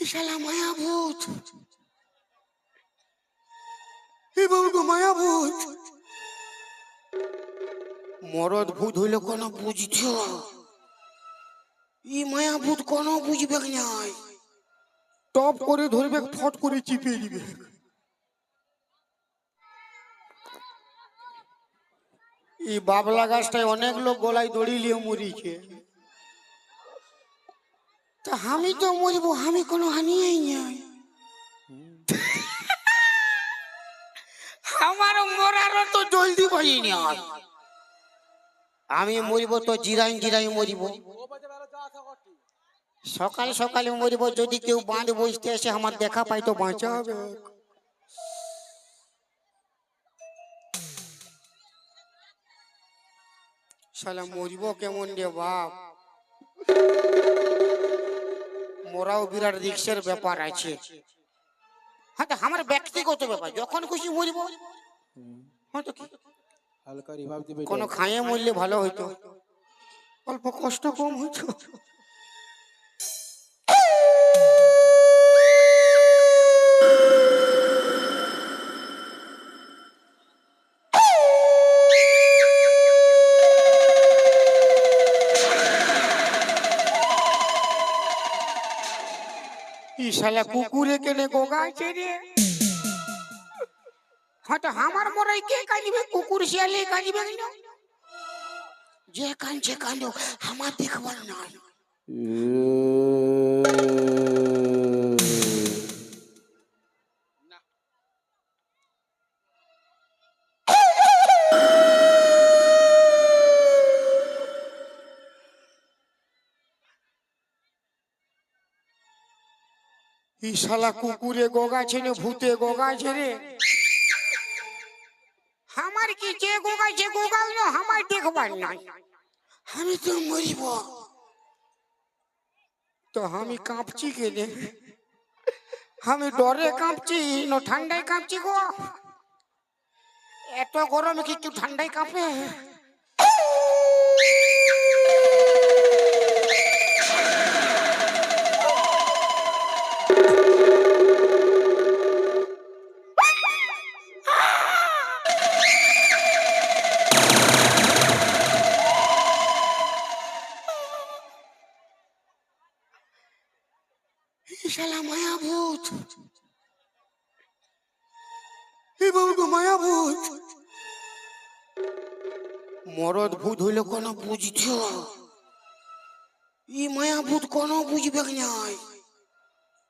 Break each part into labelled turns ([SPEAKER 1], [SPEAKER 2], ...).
[SPEAKER 1] শালা মায়া ভূত, এ বাবু মায়া ভূত। মরদ ভূত হইলে কোন বুঝছ, ই মায়া ভূত কোন বুঝবে নাই, টপ করে ধরবে, ফট করে চিপে দিবে। এই বাবলা গাছটায় অনেক লোক গলায় দড়ি নিয়ে মরিছে, তা আমি তো মরিব, আমি কোনো হানিই নাই। আমার মরারও তো জলদি পাইনি, আমি মরিব তো জিরাই জিরাই মরিব, সকাল সকালে মরিব। যদি কেউ বাঁধ বসতে এসে আমার দেখা পাই তো বাঁচা হবে। শালা মরিব কেমন রে বাপ, মোরাও বিরাট রিক্সের ব্যাপার আছে। হ্যাঁ, আমার ব্যক্তিগত ব্যাপার, যখন খুশি মরিব। হয়তো কোনো খাইয়ে মরলে ভালো হইতো, অল্প কষ্ট কম হইতো। শালা কুকুরে কেনে গোগাইছে রে। হয়তো আমার মরাই কে কাঁদিবে, কুকুর শিয়ালে কাঁদিবে না, যে কাঁদছে কাঁদো, আমার দেখবার নাই। ই শালা কুকুরে গোগাছে না ভূতে গোগাছে রে। আমার কি যে গোগাইছে গোগাল না, আমার দেখবার নাই, আমি তো মরিব। তো আমি কাঁপছি কেনে, আমি ডরে কাঁপছি না ঠান্ডায় কাঁপছি গো? এত গরমে কি কেউ ঠান্ডায় কাঁপে? শালা মায়া ভূত, এ বাবু মায়া ভূত। মরদ ভূত হইলে কোন বুঝছ, ই মায়া ভূত কোন বুঝবে নাই,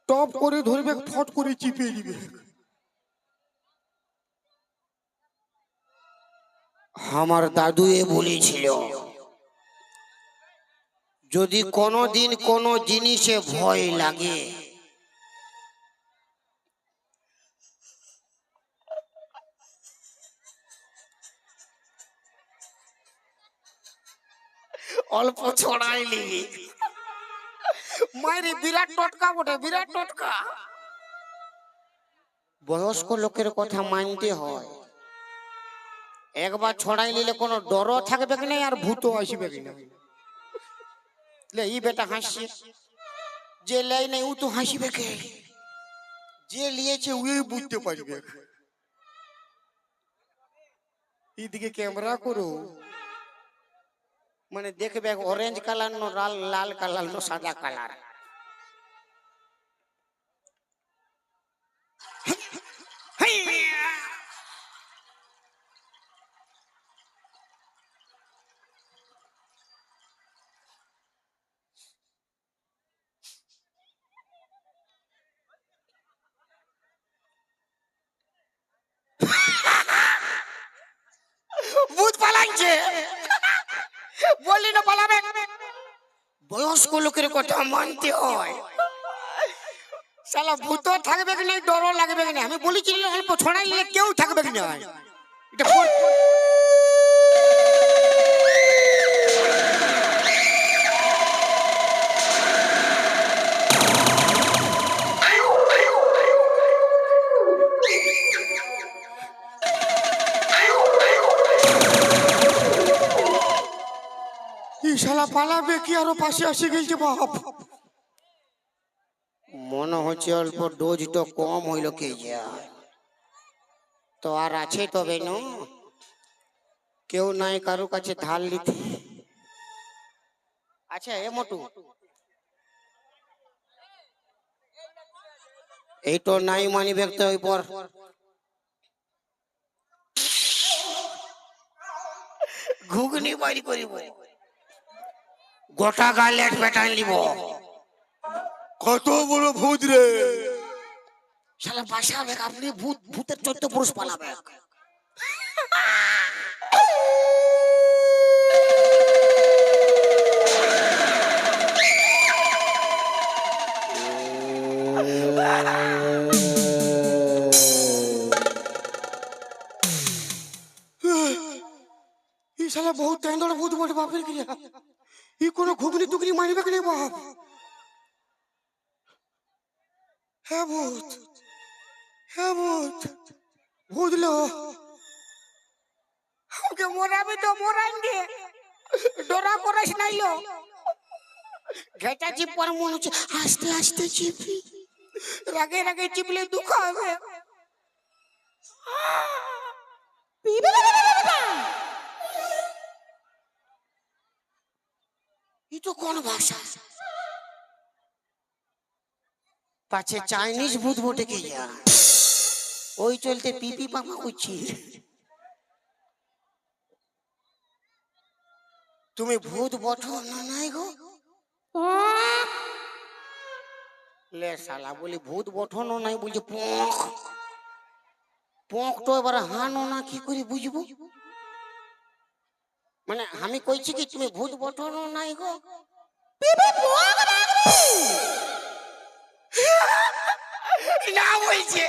[SPEAKER 1] টপ করে ধরবে, ফট করে চিপে দিবে। আমার দাদু এ বলেছিল, যদি কোনদিন কোন জিনিসে ভয় লাগে, অল্প ছড়াইলি মায়ের বিরাট টটকা বটে, বিরাট টটকা। বয়স্ক লোকের কথা মানতে হয়, একবার ছড়াই নিলে কোনো ডরও থাকবে কি না, আর ভূতও আসবে কি না। এই বেটা হাসছে, যে লাই নাই ও তো হাসিবে কে, যে লিয়েছে ওই বুঝতে পারবে। এইদিকে ক্যামেরা করো, মানে দেখবে অরেঞ্জ কালার নো লাল কালার নো সাদা কালার। ভূত পালাইছে, বললি না পালাবে। বয়স্ক লোকের কথা মানতে হয়, শালা ভূত থাকবে কি না, ডরও লাগবে কি না। আমি বলেছি অল্প ছড়াইলে কেউ থাকবে কি না। এটা শালা পালাবে কি, আরো পাশে আসে গেছে বাপ। মনে হচ্ছে অল্প ডোজটা কম হইল কে যায় তো আর আছে তবে ন কেউ নাই কারো কাছে ধার নিতে আচ্ছা এ মোটু এই তো নাই মানি ব্যক্তি ওই পর ঘুগনি বাড়ি করিব গোটা গালে এক পেটান দিব
[SPEAKER 2] কত বড় ভূত রে!
[SPEAKER 1] শালা বাসাবে আপনি ভূত ভূতের 14 পুরুষ পালাবে
[SPEAKER 2] এই শালা বহুত তেন্দর ভূত বটে বাপের ক্রিয়া। ই কোনো ঘুগনি টুকরি মারিবে কে বাপ? হ্যাঁ ভূত, হ্যাঁ ভূত, বুঝলো?
[SPEAKER 1] আমাকে মোরাবি তো মোরান দে ডরা করিস নাইলো ঘেটা চিপ পর মনে হচ্ছে আস্তে আস্তে চিপি রাগে রাগে চিপলে দুঃখ হবে ই তো কোন ভাষা পাছে চাইনিজ ভূত বটে কে যা ওই চলতে পিপি পাপা করছি তুমি ভূত বঠো না নাই গো লে শালা বলি ভূত বঠনো নাই বলছে পখ পখ তো এবার হানো না কি করে বুঝবো মানে আমি কইছি কি তুমি ভূত বঠনো নাই গো না বলছে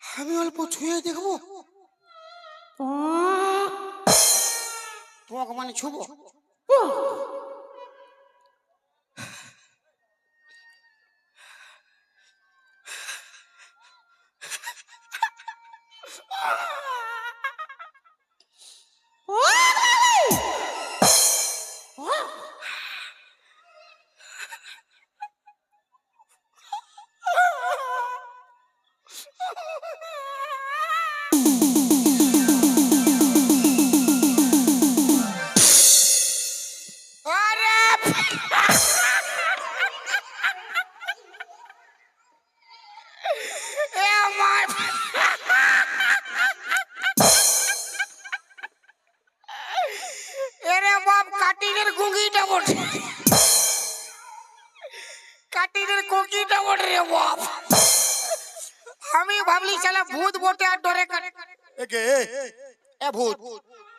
[SPEAKER 2] আমি অল্প ছুঁয়ে দেখবো।
[SPEAKER 1] পখ মানে ছুবো এরে বাপ কাটিনের গুঙ্গিটা বটে কাটিনের কোকিটা বটে রে বাপ আমি ভাবলি শালা ভূত বটে আর ডরে কাটে
[SPEAKER 2] একে
[SPEAKER 1] এ ভূত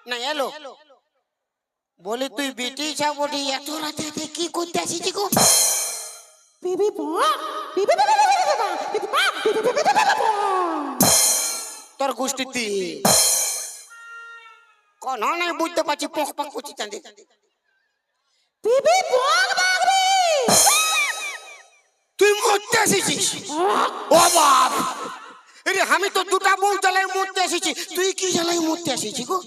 [SPEAKER 1] না এলো বলি তুই বেটি যা বটি এত রাতে কি করতে আসিস গো তোর গোষ্ঠীতে কোন নাই বুঝতে পারছি পক পক করছি চাঁদে তুই মরতে আসিস ও বাপ আরে আমি তো দুটা বউ জ্বালাই মরতে আসিছি তুই কি জ্বালাই মরতে আসিস গো